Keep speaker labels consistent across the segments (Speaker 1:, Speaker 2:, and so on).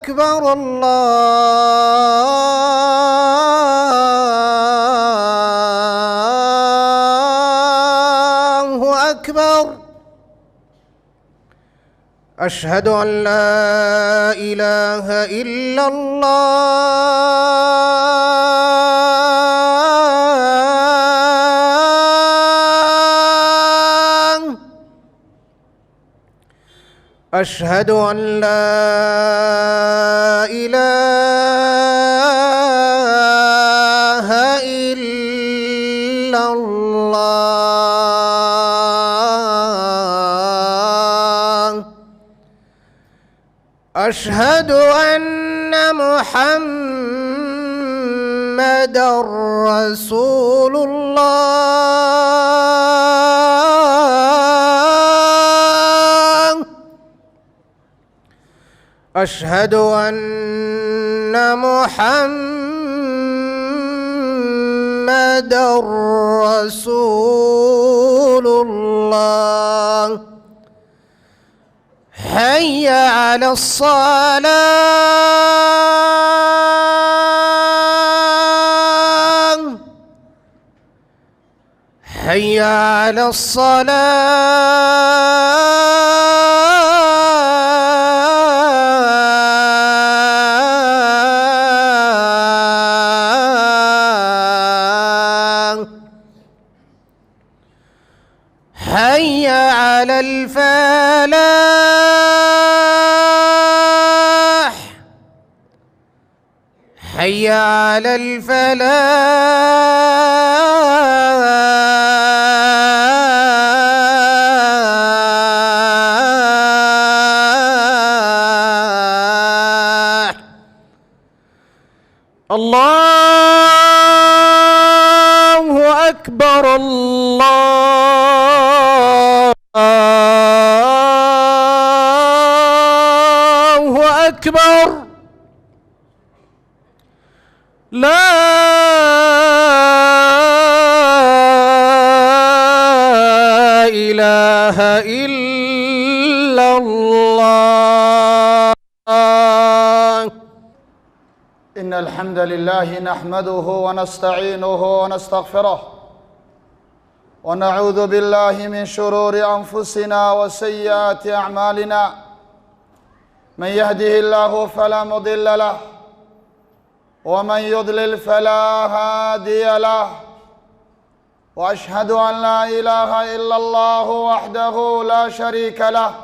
Speaker 1: أكبر الله أكبر. أشهد أن لا إله إلا الله. أشهد أن لا إله إلا الله. أشهد أن محمدًا رسول الله. أشهد أن محمدًا رسول الله. حي على الصلاة. حي على الصلاة. حي على الفلاح. حي على الفلاح. الله أكبر. الله أكبر. لا إله إلا الله.
Speaker 2: إن الحمد لله نحمده ونستعينه ونستغفره ونعوذ بالله من شرور أنفسنا وسيئات أعمالنا. من يهده الله فلا مضل له ومن يضلل فلا هادي له. وأشهد أن لا إله إلا الله وحده لا شريك له.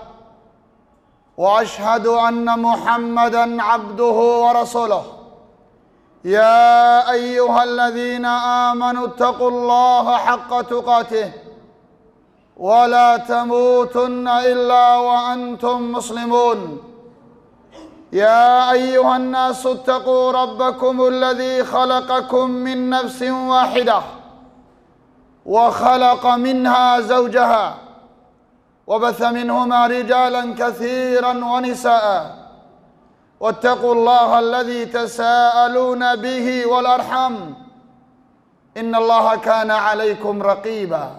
Speaker 2: وأشهد أن محمدًا عبده ورسوله. يا أيها الذين آمنوا اتقوا الله حق تقاته ولا تموتن إلا وأنتم مسلمون. يا أيها الناس اتقوا ربكم الذي خلقكم من نفس واحدة وخلق منها زوجها وبث منهما رجالا كثيرا ونساء. واتقوا الله الذي تساءلون به والأرحام إن الله كان عليكم رقيبا.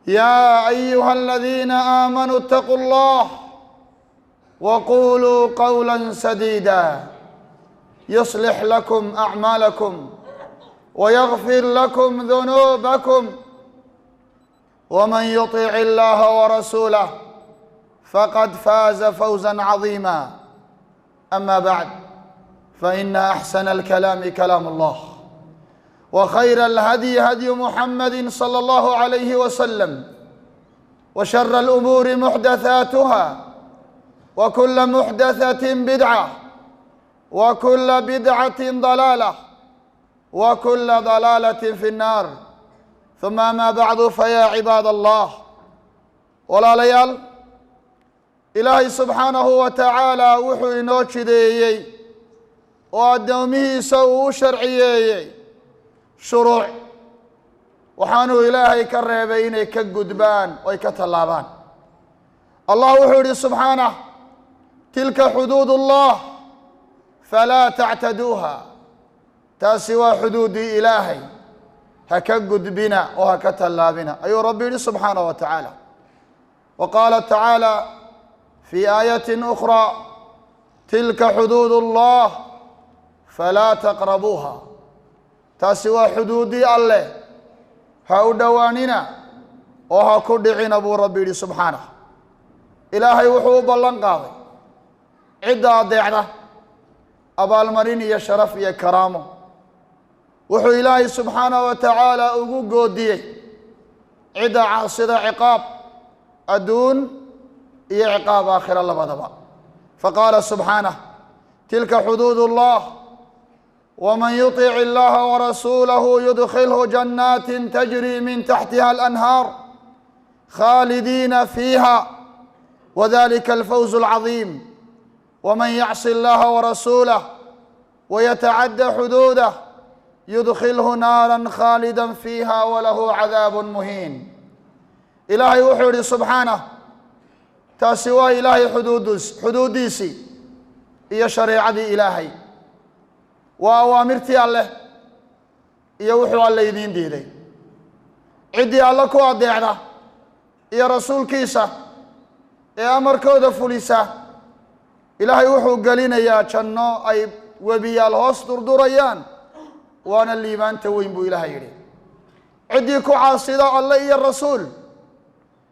Speaker 2: يا أيها الذين آمنوا اتقوا الله وقولوا قولا سديدا يصلح لكم أعمالكم ويغفر لكم ذنوبكم. ومن يطع الله ورسوله فقد فاز فوزا عظيما. أما بعد، فإن أحسن الكلام كلام الله، وخير الهدي هدي محمد صلى الله عليه وسلم، وشر الأمور محدثاتها، وكل محدثة بدعة، وكل بدعة ضلالة، وكل ضلالة في النار. ثم ما بعد، فيا عباد الله، walaalayaal, ilaahay subxaanahu wa tacaala wuxuu inoo jideeyey oo addoomihiisa uu u sharciyeeyey shuruuc, waxaanuu ilaahay ka reebay inay ka gudbaan oo ay ka tallaabaan. allah wuxuu yidhi subxaanah: tilka xuduudullah falaa tactaduuha. taasi waa xuduudii ilaahay, ha ka gudbina oo ha ka tallaabina ayuu rabbi yidhi subxaanahu wa tacaala. وقال تعالى في آية أخرى: tilka xuduud ullah falaa taqrabuuha taasi waa xuduuddii alleh ha u dhowaanina oo ha ku dhicina buu rabbi yidhi subxaanah ilaahay wuxuu u ballan qaaday cidda adeecda abaalmarin iyo sharaf iyo karaamo wuxuu ilaahay subxaanahu wa tacaala ugu goodiyey cidda caasida ciqaab adduun iyo ciqaab aakhira labadaba faqaala subxaanah tilka xuduud ullah waman yutic illaha warasuulahu yudkhilhu janaatin tajri min taxtiha alanhaar khaalidiina fiiha wadalika alfawz alcadiim waman yacsi illaha warasuulah wayatacadda xuduudah yudkhilhu naaran khaalidan fiiha walahu cadaabun muhiin ilaahay wuxuu yidhi subxaanah taasi waa ilaahay xuduuddiisii iyo shareecadii ilaahay waa awaamirtii alleh iyo wuxuu alle idiin diiday ciddii alle ku adeecda iyo rasuulkiisa ee amarkooda fulisa ilaahay wuxuu gelinayaa janno ay webiyaal hoos durdurayaan waana liibaanta weyn buu ilaahay yidhi ciddii ku caasida alle iyo rasuul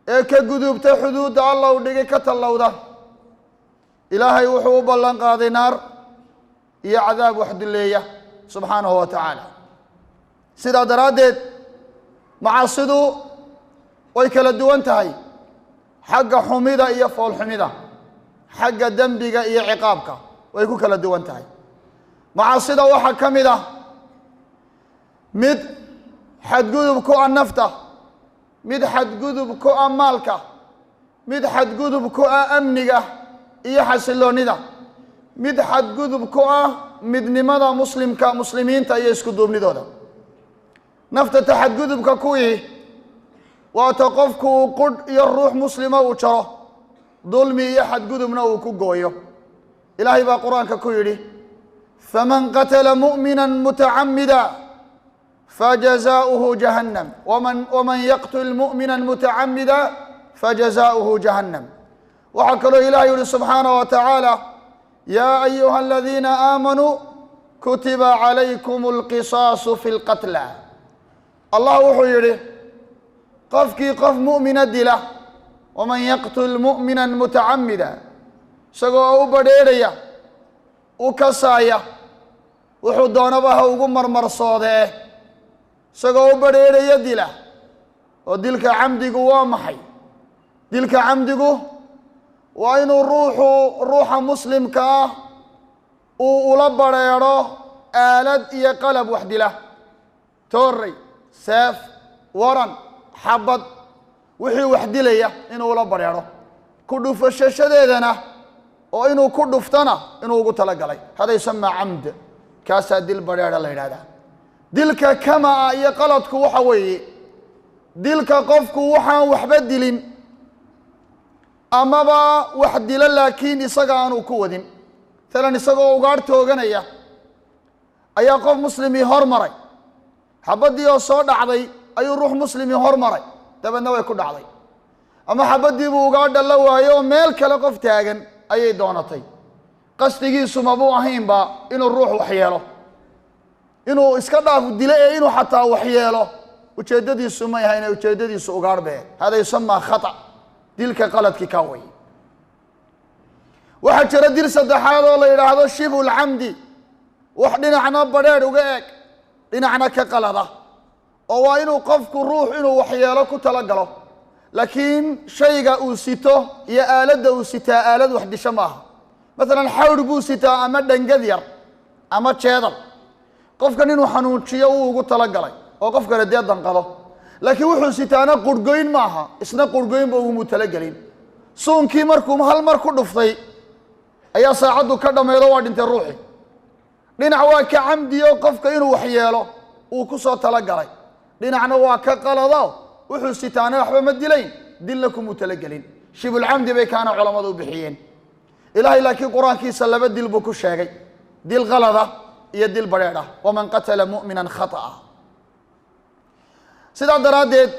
Speaker 2: ee ka gudubta xuduudda alla u dhigay ka tallowda ilaahay wuxuu u ballan qaaday naar iyo cadaab wax duleeya subxaanahu wa tacaala sidaa daraaddeed macaasidu way kala duwan tahay xagga xumida iyo foolxumida xagga dembiga iyo ciqaabka way ku kala duwan tahay macaasida waxaa ka mid ah mid xadgudub ku ah nafta mid xadgudub ku ah maalka mid xadgudub ku ah amniga iyo xasiloonnida mid xadgudub ku ah midnimada muslimiinta iyo isku duubnidooda nafta ta xadgudubka kuwii waata qofku uu qudh iyo ruux muslima uu jaro dulmi iyo xadgudubna uu ku gooyo ilaahay baa qur-aanka ku yidhi faman qatala mu'mina mutacamida fajazaؤuhu jahannam waman yaqtul mu'mina mutacamida fajazaؤuhu jahannam waxaa kaloo ilahay yihi subxaanaه wa tacaala yaa ayuha aladiina aamanuu kutiba calaykum اlqisaasu fi اlqatla allah wuxuu yidhi qofkii qof mu'mina dila waman yaqtul mu'mina mutacamida isagoo u badrheerhaya u kasaaya wuxuu doonaba ha ugu marmarsoodee isagoo u badrheerhaya dila oo dilka camdigu waa maxay dilka camdigu waa inuu ruuxa muslimka ah uu ula badrheedho aalad iyo qalab wax dila toorey seef waran xabad wixii wax dilaya inuu ula badrheedho ku dhufashashadeedana oo inuu ku dhuftana inuu ugu talagalay hada yusamaa camd kaasaa dil badrheedha la yidhahdaa dilka kamaa iyo qaladku waxa weeye dilka qofku waxaan waxba dilin amaba wax dilo laakiin isaga aanuu ku wadin maalan isagoo ugaadh tooganaya ayaa qof muslimii hormaray xabaddii oo soo dhacday ayuu ruux muslimii hormaray dabeedna way ku dhacday ama xabaddii buu ugaadha la waayo oo meel kale qof taagan ayay doonatay qasdigiisu mabuu ahaynba inuu ruux waxyeelo inuu iska dhaaf dilo ee inuu xataa waxyeelo ujeeddadiisu may ahayne ujeeddadiisu ugaadh bee hada yusamaa khata dilka qaladkii kaa way waxaa jira dil saddexaad oo la yidhaahdo shibhu lcamdi wax dhinacna badrheedh uga eeg dhinacna ka qalada oo waa inuu qofku ruux inuu waxyeelo ku talagalo laakiin shayga uu sito iyo aaladda uu sitaa aalad wax disho maaha maalan xawr buu sitaa ama dhangad yar ama jeedal qofkan inuu xanuujiyo uu ugu talagalay oo qof kale dee danqado laakiin wuxuu sitaana qurhgoyn maaha isna qurhgoynba ugumu talagelin suunkii markuu hal mar ku dhuftay ayaa saacaddu ka dhammeedo waa dhintay ruuxi dhinac waa ka camdiyo qofka inuu waxyeelo uu ku soo talagalay dhinacna waa ka qalado wuxuu sitaana waxba ma dilayn dilna kumuu talagelin shibulcamdi bay kaana culammadu u bixiyeen ilaahay laakiin qur-aankiisa laba dil buu ku sheegay dil qalada iyo dil badrheedh ah waman qatala mu'mina khata'a sidaa daraaddeed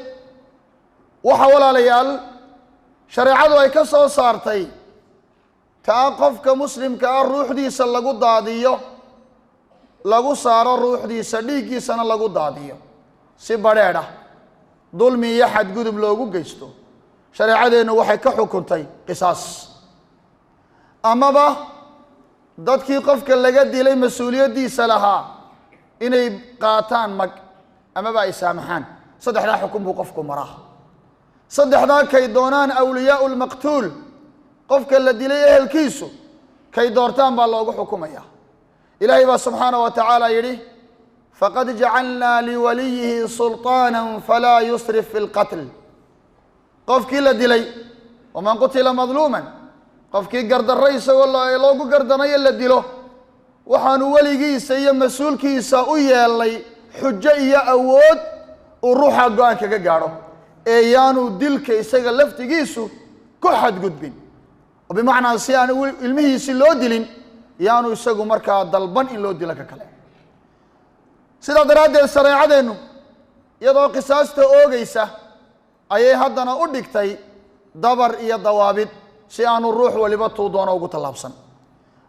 Speaker 2: waxa walaalayaal shareecadu ay ka soo saartay taa qofka muslimka ah ruuxdiisa lagu daadiyo, lagu saaro ruuxdiisa, dhiiggiisana lagu daadiyo si badheedh ah, dulmi iyo xadgudub loogu geysto, shareecadeennu waxay ka xukuntay qisaas. amaba dadkii qofka laga dilay mas-uuliyaddiisa lahaa inay qaataan mag amaba ay saamaxaan. saddexdaa xukun buu qofku maraa. saddexdaa kay doonaan awliyaau lmaqtuul, qofka la dilay ehelkiisu kay doortaan baa loogu xukumaya. ilaahay baa subxaanaه wa tacaala yidhi faqad jacalnaa liwaliyihi sulطaana falaa yusrif fi اlqatl. qofkii la dilay, waman qutila madluuman, qofkii gardarro isagoo loogu gardanayo la dilo, waxaanu weligiisa iyo mas-uulkiisa u yeelnay xujo iyo awood uu ruuxa go-aan kaga gaadho, ee yaanu dilka isaga laftigiisu ku xadgudbin. oo bimacnaa si aan ilmihiisi loo dilin, yaanu isagu markaa dalban in loo dilo ka kale. sidaa daraaddeed shareecadeennu iyadoo qisaasta oogaysa ayay haddana u dhigtay dabar iyo dawaabid si aanu ruux waliba tuu doono ugu tallaabsan.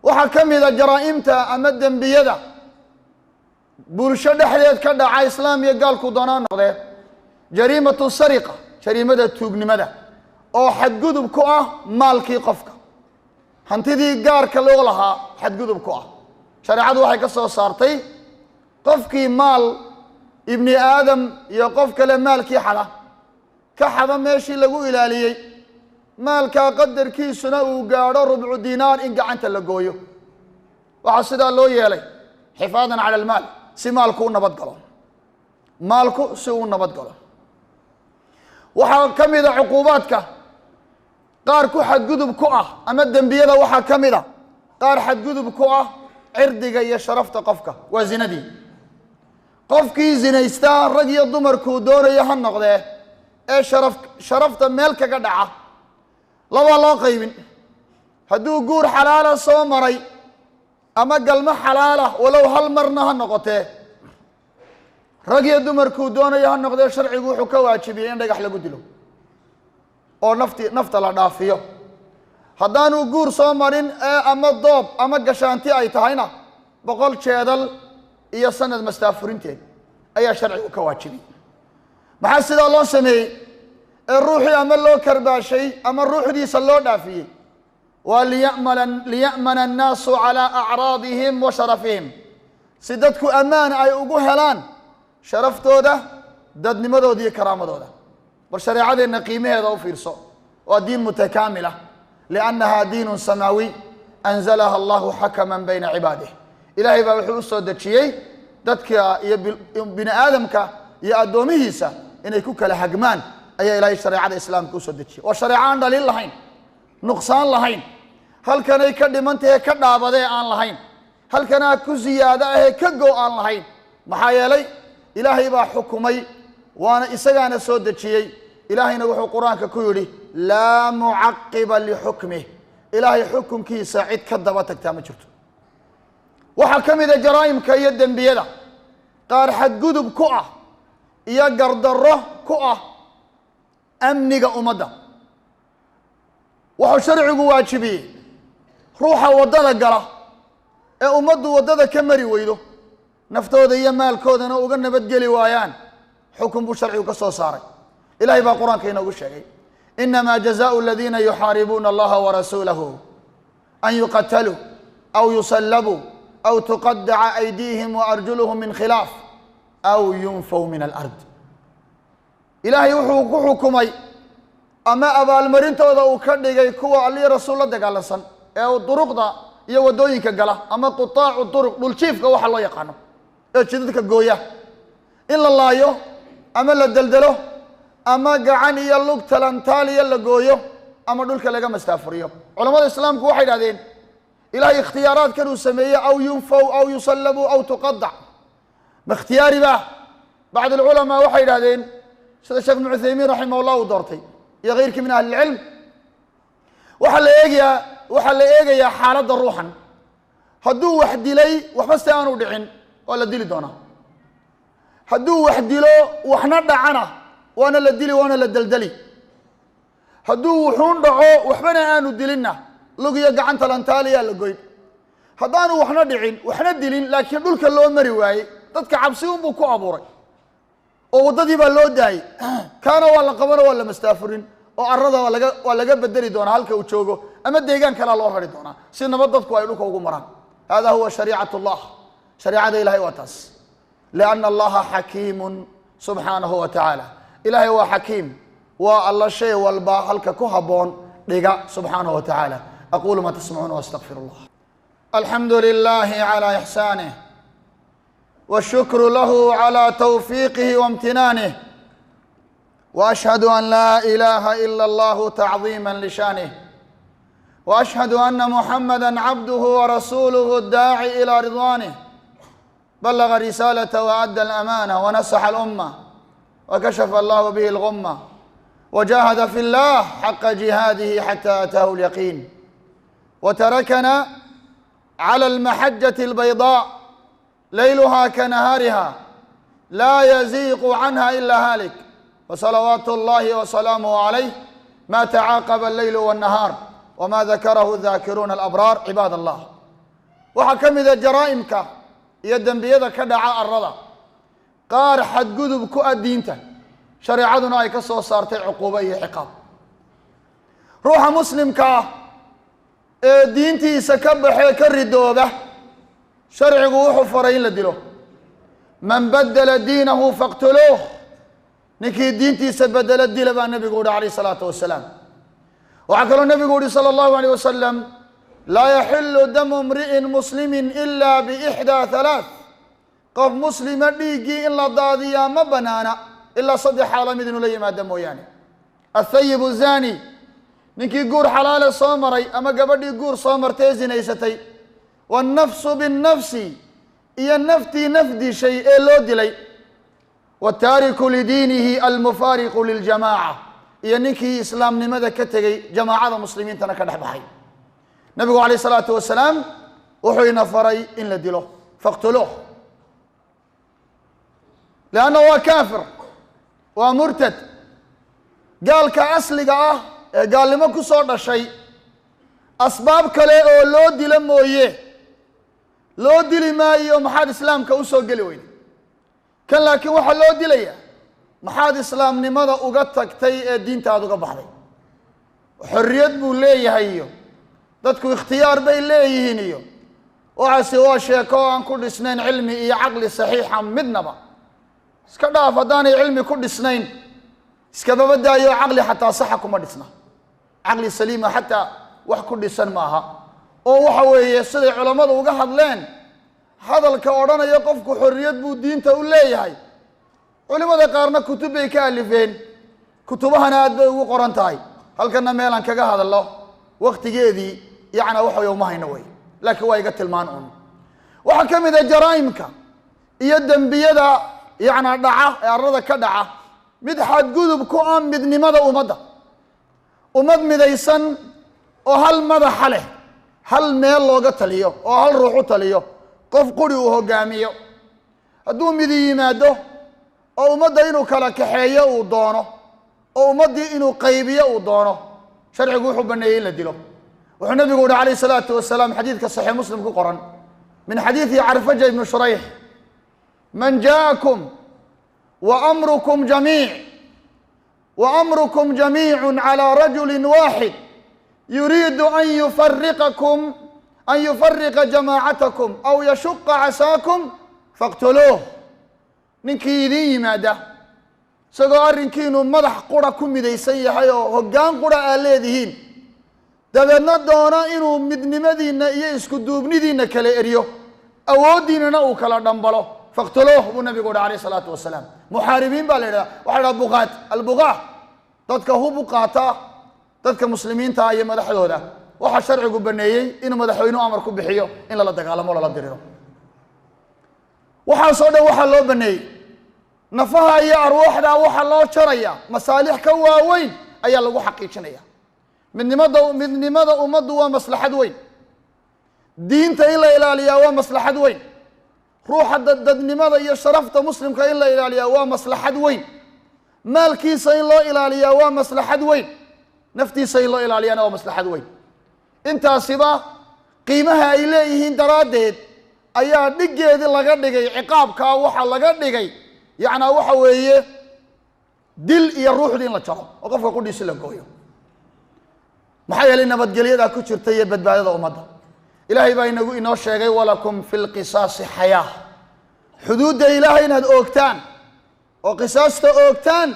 Speaker 2: waxaa ka mid a jaraa'imta ama dembiyada bulsho dhexdeed ka dhaca, islaam iyo gaalku doonaa noqdee, jariimatu sariqa, jariimada tuugnimada oo xadgudub ku ah maalkii qofka, hantidii gaarka loo lahaa xadgudub ku ah. shareecadu waxay ka soo saartay qofkii maal ibni aadam iyo qof kale maalkii xada, ka xada meeshii lagu ilaaliyey, maalkaa qadarkiisuna uu gaadho rubcu dinaar in gacanta la gooyo. waxaa sidaa loo yeelay xifaadan cala almaal, si maalku u nabad galo, maalku si uu nabad galo. waxaa ka mid a cuquubaadka qaar ku xadgudub ku ah, ama dembiyada waxaa ka mid a qaar xadgudub ku ah cirdiga iyo sharafta qofka. waa zinadii. qofkii zinaystaa, rag iyo dumarkuu doonayo ha noqdee, ee sharafta meel kaga dhaca, labaa loo qaybin. hadduu guur xalaala soo maray ama galmo xalaala walow hal marna ha noqotee, rag iyo dumarkuu doonayo ha noqdee, sharcigu wuxuu ka waajibiyey in dhagax lagu dilo oo nafta la dhaafiyo. haddaanu guur soo marin ee ama doob ama gashaanti ay tahayna, 100 jeedal iyo sanad mastaafurinteed ayaa sharcigu ka waajibiyey. maxaa sidaa loo sameeyey ee ruuxii ama loo karbaashay ama ruuxdiisa loo dhaafiyey? waa liya'mana annaasu calaa acraadihim wa sharafihim, si dadku ammaan ay ugu helaan sharaftooda, dadnimadooda iyo karaamadooda. bal shareecadeenna qiimaheeda u fiirso. waa diin mutakaamila, liannaha diinun samaawi anzalaha allahu xakaman bayna cibaadih. ilaahay baa wuxuu u soo dejiyey dadka iyo bini aadamka iyo addoomihiisa inay ku kala hagmaan, ayaa ilaahay shareecada islaamka usoo dejiyey. waa shareeco aan dhaliil lahayn, nuqsaan lahayn, halkanay ka dhimantahe ka dhaabadee aan lahayn, halkanaa ku ziyaado ahee ka go aan lahayn. maxaa yeelay ilaahay baa xukumay, waana isagaana soo dejiyey. ilaahayna wuxuu qur-aanka ku yidhi laa mucaqiba lixukmih, ilaahay xukunkiisa cid ka daba tagtaa ma jirto. waxaa ka mid a jaraa'imka iyo dembiyada qaar xadgudub ku ah iyo gardarro ku ah amniga ummadda. wuxuu sharcigu waajibiyey ruuxa waddada gala ee ummaddu waddada ka mari weydo, naftooda iyo maalkoodana uga nabadgeli waayaan, xukun buu sharcigu ka soo saaray. ilahay baa qur-aanka inoogu sheegay inamaa jazaau aladiina yuxaaribuuna allaha warasuulahu an yuqataluu aw yusallabuu aw tuqadaca aydiihim waarjuluhum min khilaaf aw yunfaw min alard. ilaahay wuxuu ku xukumay ama abaalmarintooda uu ka dhigay kuwa allihi rasuul la dagaalansan ee duruqda iyo waddooyinka gala, ama qutaacu duruq, dhuljiifka waxa loo yaqaano, ee jidadka gooya, in la laayo ama la deldelo ama gacan iyo lug talantaaliya la gooyo ama dhulka laga mastaafuriyo. culamada islaamku waxay idhahdeen ilaahay ikhtiyaaraadkan uu sameeyey aw yunfaw aw yusallabuu aw tuqadac ma ikhtiyaari ba? bacd alculamaa waxay idhahdeen sida sheekh ibnu cuthaymiin raximah ullah uu doortay iyo keyrkii min ahli ilcilm, waxaa la eegayaa xaaladda ruuxan. hadduu wax dilay waxba si aanu dhicin waa la dili doonaa. hadduu wax dilo waxna dhacana waana la dili, waana la deldeli. hadduu wuxuun dhaco waxbana aanu dilinna lugiyo gacanta lantaaliyaa la goyn haddaanu waxna dhicin waxna dilin laakiin dhulka loo mari waayey dadka cabsi unbuu ku abuuray oo waddadii baa loo daayey kaana waa la qabano waa la mastaafurin oo arrada waa laga bedeli doonaa halka uu joogo ama deegaan kalaa loo rari doonaa si nabad dadku ay dhulka ugu maraan hada huwa shariicat llah shariicada ilahay waa taas lianna allaha xakiimun subxaanahu wa tacaala ilahay waa xakiim waa alla shay walba halka ku habboon dhiga subxaanahu wa tacaala aqulu ma tasmacuun waastaqfir allah alxamdu lilahi calaa ixsaanih والشكر له على توفيقه وامتنانه وأشهد أن لا إله إلا الله تعظيما لشانه وأشهد أن محمدا عبده ورسوله الداعي إلى رضوانه بلغ الرسالة وأدى الأمانة ونصح الأمة وكشف الله به الغمة وجاهد في الله حق جهاده حتى أتاه اليقين وتركنا على المحجة البيضاء ليلها كنهارها لا يزيغ عنها إلا هالك وصلوات الله وسلامه عليه ما تعاقب الليل والنهار وما ذكره الذاكرون الأبرار عباد الله وحكم ذا جرائمك يدن بيدا كدعاء الرضا قار حد قذب كؤدينته شريعتنا أي كسو صارت عقوبة عقاب روح مسلم كا دينتي سكبح كردوبه sharcigu wuxuu faray in la dilo man badala diinahu faqtuluuh ninkii diintiisa bedela dila baa nabigu uhi calayh salaatu wasalaam waxaa kaloo nabigu uhi sala allahu alayh wasalam laa yaxilu damu imri'in muslimin ila biixdaa halaath qof muslima dhiiggii in la daadiyaa ma banaana ilaa saddex xaalo mid inuu la yimaado mooyaane athayibu zani ninkii guur xalaale soo maray ama gabadhii guur soo martee zinaysatay والنفس بالنفس iyo naftii nafdishay ee loo dilay والتاarك لdiinihi almufaariqu liljamاعة iyo ninkii islaamnimada ka tegey jamaacada muslimiintana ka dhex baxay nabigu عalيه الصلاaةu وaسلاam wuxuu ina faray in la dilo fاqtuluuh لأnna waa kaafir waa murtad gaalka asliga ah ee gaalnimo ku soo dhashay asbaab kale oo loo dilo mooye loo dili maayo maxaad islaamka u soo geli weyday kan laakiin waxaa loo dilayaa maxaad islaamnimada uga tagtay ee diintaada uga baxday xorriyad buu leeyahay iyo dadku ikhtiyaar bay leeyihiin iyo waxaasi waa sheeko oo aan ku dhisnayn cilmi iyo caqli saxiixa midnaba iska dhaaf haddaanay cilmi ku dhisnayn iskababa daayo caqli xataa saxa kuma dhisna caqli saliima xataa wax ku dhisan maaha oo waxa weeye siday culammadu uga hadleen hadalka odhanaya qofku xorriyad buu diinta u leeyahay culimada qaarna kutub bay ka alifeen kutubahana aad bay ugu qoran tahay halkana meelaan kaga hadallo waqtigeedii yacna waxa weye uma hayno wey laakiin waa iga tilmaan un waxaa ka mid ah jaraa'imka iyo dembiyada yacna dhaca ee arlada ka dhaca mid xadgudub ku ah midnimada ummadda ummad midaysan oo hal madaxa leh hal meel looga taliyo oo hal ruux u taliyo qof quri uu hogaamiyo hadduu midi yimaado oo ummadda inuu kala kaxeeyo uu doono oo ummaddii inuu qaybiyo uu doono sharcigu wuxuu baneeyey in la dilo wuxuu nabigu uhi calayh salaatu wasalaam xadiidka saxiix muslim ku qoran min xadiidi carfaja ibnu shurayx man jaakum wa amrukum jamiicun calaa rajulin waaxid yuriidu an yufariqa jamaacatakum aw yashuqa casaakum faqtuluuh ninkii idin yimaada isagoo arrinkiinu madax qura ku midaysan yahay oo hoggaan qura aad leedihiin dabeedna doono inuu midnimadiinna iyo isku duubnidiinna kala eriyo awooddiinana uu kala dhambalo faqtuluuh buu nabigu uhi calayh isalaatu wasalaam muxaaribiin baa la yidhaha waxaa la dhaha albuqaa dadka hub u qaata dadka muslimiinta iyo madaxdooda waxaa sharcigu baneeyey inuu madaxweynuhu amar ku bixiyo in lala dagaalamo lala diriro waxaasoo dhan waxaa loo baneeyey nafaha iyo arwaaxda waxaa loo jaraya masaalix ka waaweyn ayaa lagu xaqiijinaya midnimada ummaddu waa maslaxad weyn diinta in la ilaaliyaa waa maslaxad weyn ruuxa dadnimada iyo sharafta muslimka in la ilaaliyaa waa maslaxad weyn maalkiisa in loo ilaaliyaa waa maslaxad weyn naftiisa in loo ilaaliyana waa maslaxad weyn intaasiba qiimaha ay leeyihiin daraaddeed ayaa dhigeedii laga dhigay ciqaabkaa waxa laga dhigay yacnaa waxa weeye dil iyo ruuxdii in la jaro oo qofka qudhiisi la gooyo maxaa yeelay nabadgelyada ku jirta iyo badbaadada ummadda ilaahay baa inoo sheegay walakum fi lqisaasi xayaa xuduudda ilaahay inaad oogtaan oo qisaasta oogtaan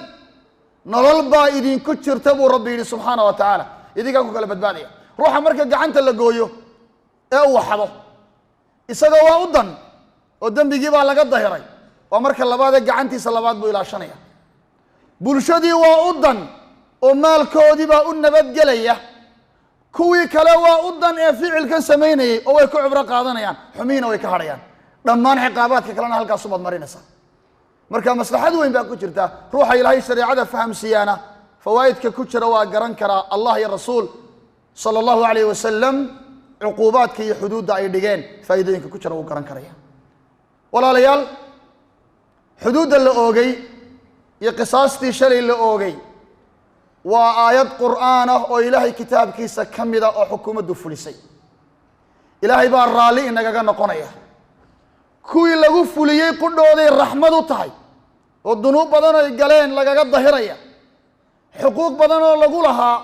Speaker 2: nolol baa idinku jirta buu rabbi yidhi subxaana wa tacaala idinkaa ku kala badbaadaya ruuxa marka gacanta la gooyo ee uu waxdo isaga waa u dan oo dembigii baa laga dahiray waa marka labaadee gacantiisa labaad buu ilaashanaya bulshadii waa u dan oo maalkoodii baa u nabadgelaya kuwii kale waa u dan ee ficilkan samaynayay oo way ku cibro qaadanayaan xumihiina way ka hadhayaan dhammaan ciqaabaadka kalena halkaasumaad marinaysaa marka maslaxad weyn baa ku jirta ruuxa ilaahay shareecada fahamsiiyaana fawaa'idka ku jira waa garan karaa allah iyo rasuul sala allahu calayhi wasalam cuquubaadka iyo xuduudda ay dhigeen faa'iidooyinka ku jira wuu garan karaya walaalayaal xuduudda la oogay iyo qisaastii shalay la oogay waa aayad qur'aan ah oo ilaahay kitaabkiisa ka mida oo xukuumaddu fulisay ilaahay baa raalli inagaga noqonaya kuwii lagu fuliyey qudhooday raxmad u tahay oo dunuub badan ay galeen lagaga dahiraya xuquuq badan oo lagu lahaa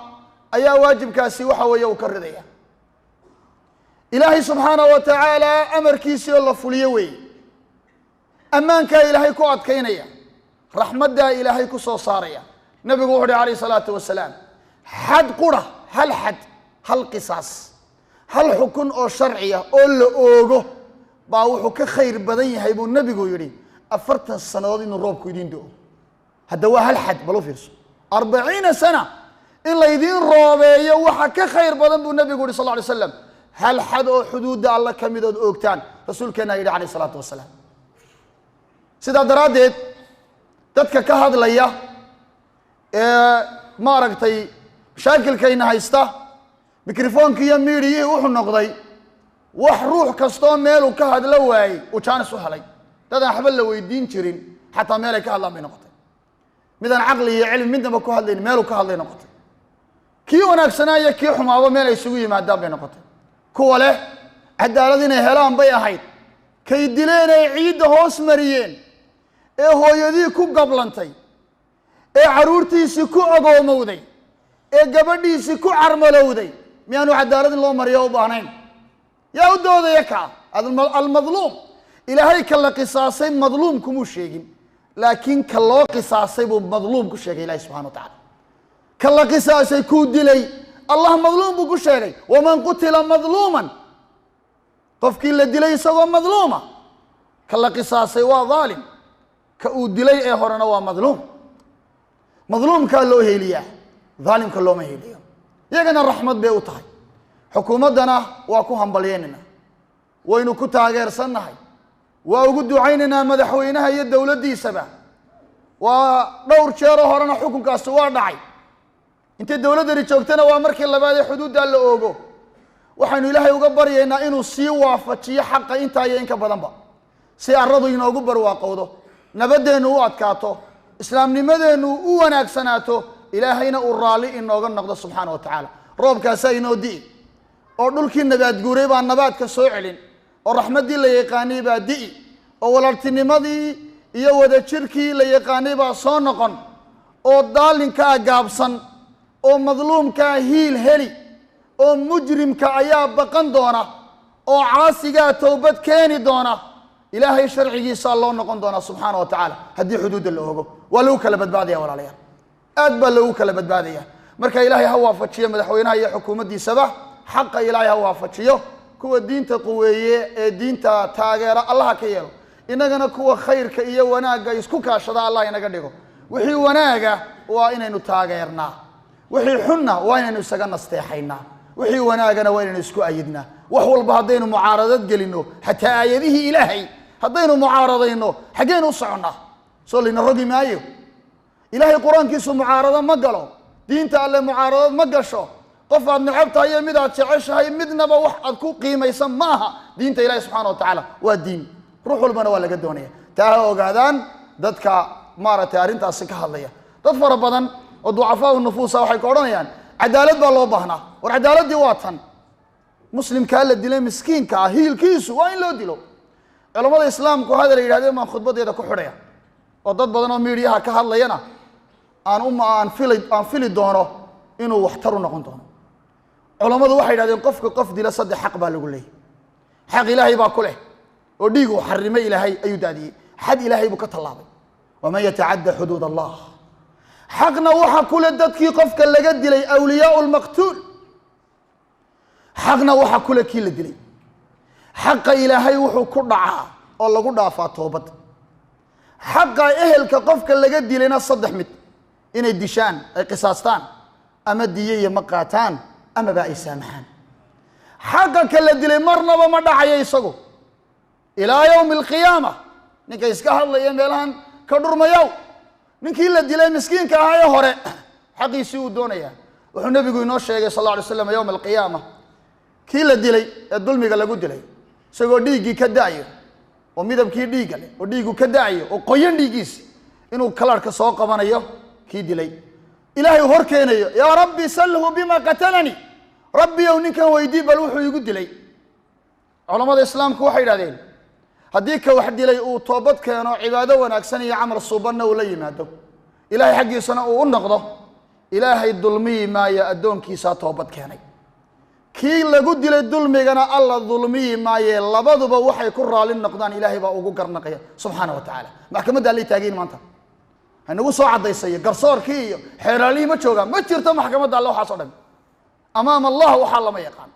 Speaker 2: ayaa waajibkaasi waxa weeye uu ka ridaya ilaahay subxaanahu wa tacaala amarkiisii oo la fuliyo weeye ammaankaa ilaahay ku adkaynaya raxmaddaa ilaahay ku soo saaraya nabigu wuxu uhi calayhi salaatu wasalaam xad qura hal xad hal qisaas hal xukun oo sharciya oo la oogo baa wuxuu ka khayr badan yahay buu nebigu yidhi 40 sannadood inuu roobku idiin do-o hadda waa hal xad bal u fiirso 40 sana in laydiin roobeeyo waxa ka khayr badan buu nebigu yihi sal lla alay slam hal xad oo xuduudda alla ka midood oogtaan rasuulkeena yidhi calayhi salaatu wasalaam sidaa daraaddeed dadka ka hadlaya ee maaragtay mashaakilkayna haysta mikrofonkii iyo miidiyihii wuxuu noqday wax ruux kastoo meeluu ka hadlo waayey uu jaanis u helay dadaan waxba la weydiin jirin xataa meelay ka hadlaan bay noqotay midaan caqli iyo cilmi midnaba ku hadlayn meeluu ka hadlay noqotay kii wanaagsanaa iyo kii xumaaba meel ay isugu yimaadaan bay noqotay kuwa leh cadaalad inay helaan bay ahayd kay dileen ay ciidda hoos mariyeen ee hooyadii ku gablantay ee carruurtiisii ku agoomowday ee gabadhiisii ku carmalowday miyaanu cadaalad in loo mariyo u baahnayn yaa u doodaya kaa almadluum ilaahay ka la qisaasay madluum kumuu sheegin laakiin ka loo qisaasay buu madluum ku sheegay ilahi subxana wa tacala ka la qisaasay kuu dilay allah madluum buu ku sheegay waman qutila madluuman qofkii la dilay isagoo madluuma ka la qisaasay waa dhaalim ka uu dilay ee horena waa madluum madluumkaa loo heliyaa dhaalimka looma heliyo iyagana raxmad bay u tahay xukuumaddana waa ku hambalyeynayna waynu ku taageersannahay waa ugu ducaynaynaa madaxweynaha iyo dowladdiisaba waa dhowr jeeroo horena xukunkaasi waa dhacay intay dowladdani joogtana waa markii labaad ee xuduuddaa la oogo waxaynu ilaahay uga baryaynaa inuu sii waafajiyo xaqa intaa iyo in ka badanba si arradu inoogu barwaaqowdo nabadeennu u adkaato islaamnimadeennu u wanaagsanaato ilaahayna uu raalli inooga noqdo subxaana wa tacaala roobkaasaa inoo di'i oo dhulkii nabaad guuray baa nabaadka soo celin oo raxmaddii la yaqaanay baa di'i oo walaaltinimadii iyo wadajirkii la yaqaanay baa soo noqon oo daalinkaa gaabsan oo madluumkaa hiil heli oo mujrimka ayaa baqan doona oo caasigaa towbad keeni doona ilaahay sharcigiisaa loo noqon doonaa subxaana wa tacaala haddii xuduudda la ogo waa lagu kala badbaadaya walaalayaal aad baa loogu kala badbaadaya marka ilaahay ha waafajiyo madaxweynaha iyo xukuumaddiisaba xaqa ilaahay ha waafajiyo kuwa diinta quweeye ee diinta taageera allah ka yeelo innagana kuwa khayrka iyo wanaagga isku kaashada allah inaga dhigo wixii wanaaga waa inaynu taageernaa wixii xunna waa inaynu isaga nasteexaynaa wixii wanaagana waa inaynu isku ayidnaa wax walba haddaynu mucaaradad gelinno xataa aayadihii ilaahay haddaynu mucaaradayno xaggeynu u soconnaa soo layna rogi maayo ilaahay qur-aankiisu mucaarado ma galo diinta alle mucaaradad ma gasho qof aad necab tahay iyo mid aad jeceshahay midnaba wax aad ku qiimaysan ma aha diinta ilaahi subxana wa tacaala waa diin ruux walbana waa laga doonaya taa ha ogaadaan dadka maaragtay arrintaasi ka hadlaya dad fara badan oo ducafaau nufuusa waxay ka odhanayaan cadaalad baa loo baahnaa war cadaaladdii waa tan muslimkaa la dilay miskiinka ah hiilkiisu waa in loo dilo culamada islaamku hadal yidhahdeen baan khudbadeeda ku xidhaya oo dad badan oo miidiyaha ka hadlayana aan fili doono inuu waxtar u noqon doono culamadu waxay yidhahdeen qofka qof dila saddex xaq baa lagu leeyahy xaq ilaahay baa ku leh oo dhiig uu xarimay ilaahay ayuu daadiyey xad ilaahay buu ka tallaabay waman yatacadda xuduud allah xaqna waxa ku leh dadkii qofka laga dilay awliyaau lmaqtuul xaqna waxa ku leh kii la dilay xaqa ilaahay wuxuu ku dhacaa oo lagu dhaafaa toobad xaqa ehelka qofka laga dilayna saddex mid inay dishaan ay qisaastaan ama diye iyo ma qaataan amaba ay saamaxaan xaqa ka la dilay marnaba ma dhacayo isagu ilaa yowmi alqiyaama ninka iska hadlaya meelahan ka dhurmayow ninkii la dilay miskiinka ahaa ee hore xaqiisii uu doonayaa wuxuu nabigu inoo sheegay sal alla alay slam yowma alqiyaama kii la dilay ee dulmiga lagu dilay isagoo dhiiggii ka da'ayo oo midabkii dhiigga leh oo dhiiggu ka da'ayo oo qoyan dhiiggiisi inuu kalarhka soo qabanayo kii dilay ilaahay uu hor keenayo yaa rabbi salhu bima qatalanii rabbiyow ninkan weydii bal wuxuu igu dilay culamada islaamku waxay yidhahdeen haddii ka wax dilay uu toobad keeno cibaado wanaagsan iyo camal suubanna uu la yimaado ilaahay xaggiisana uu u noqdo ilaahay dulmiyi maayo addoonkiisaa toobad keenay kii lagu dilay dulmigana alla dulmiyi maaye labaduba waxay ku raali noqdaan ilaahay baa ugu garnaqaya subxaana wa tacaala maxkamadda allay taagayin maanta hanagu soo caddaysayo garsoorkii iyo xeeraalihii ma joogaan ma jirto maxkamadda alle waxaas o dhan amaama allah waxaa lama yaqaan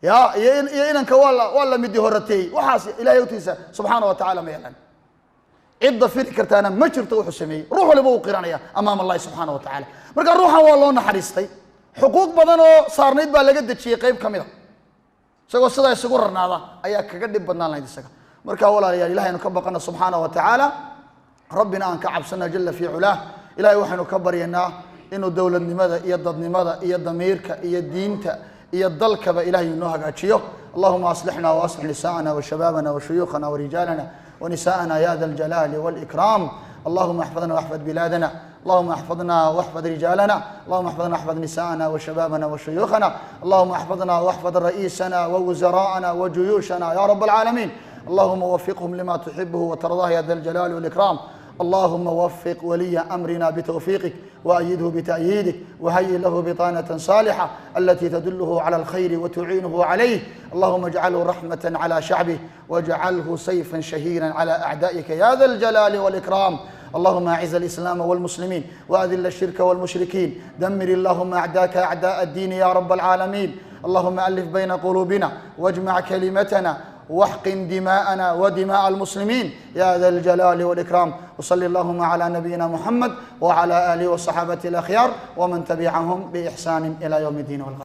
Speaker 2: ya iyo inanka waa la midi horateeyey waxaas ilahay agtiisa subxaana wa tacala ma yaqaan cidda firi kartaana ma jirto wuxuu sameeyey ruux waliba uu qiranaya amaama allahi subxaana wa tacala marka ruuxan waa loo naxariistay xuquuq badan oo saarnayd baa laga dejiyey qayb ka mida isagoo sidaa isugu rarnaada ayaa kaga dhib badnaan lahayd isaga marka walaalayaal ilahaynu ka baqana subxaana wa tacaala rabbina aan ka cabsana jala fii culaah ilahay waxaynu ka baryaynaa inuu dowladnimada iyo dadnimada iyo damiirka iyo diinta iyo dalkaba ilahay inoo hagaajiyo allahuma aslixna waaslix nisaa'ana washabaabana washuyuukhana warijaalana wanisaa'ana ya da aljalaali wاlإikraam اللهم احفظنا واحفظ بلادنا اللهم احفظنا واحفظ رجالنا اللهم احفظنا واحفظ نساءنا وشبابنا وشيوخنا اللهم احفظنا واحفظ رئيسنا ووزراءنا وجيوشنا يا رب العالمين اللهم وفقهم لما تحبه وترضاه يا ذا الجلال والإكرام اللهم وفق ولي أمرنا بتوفيقك وأيده بتأييدك وهيئ له بطانة صالحة التي تدله على الخير وتعينه عليه اللهم اجعله رحمة على شعبه واجعله سيفا شهيرا على أعدائك يا ذا الجلال والإكرام اللهم أعز الإسلام والمسلمين وأذل الشرك والمشركين دمر اللهم أعداءك أعداء الدين يا رب العالمين اللهم ألف بين قلوبنا واجمع كلمتنا واحقن دماءنا ودماء المسلمين يا ذا الجلال والإكرام وصلى اللهم على نبينا محمد وعلى آله وصحابته الأخيار ومن تبعهم بإحسان إلى يوم الدين والغد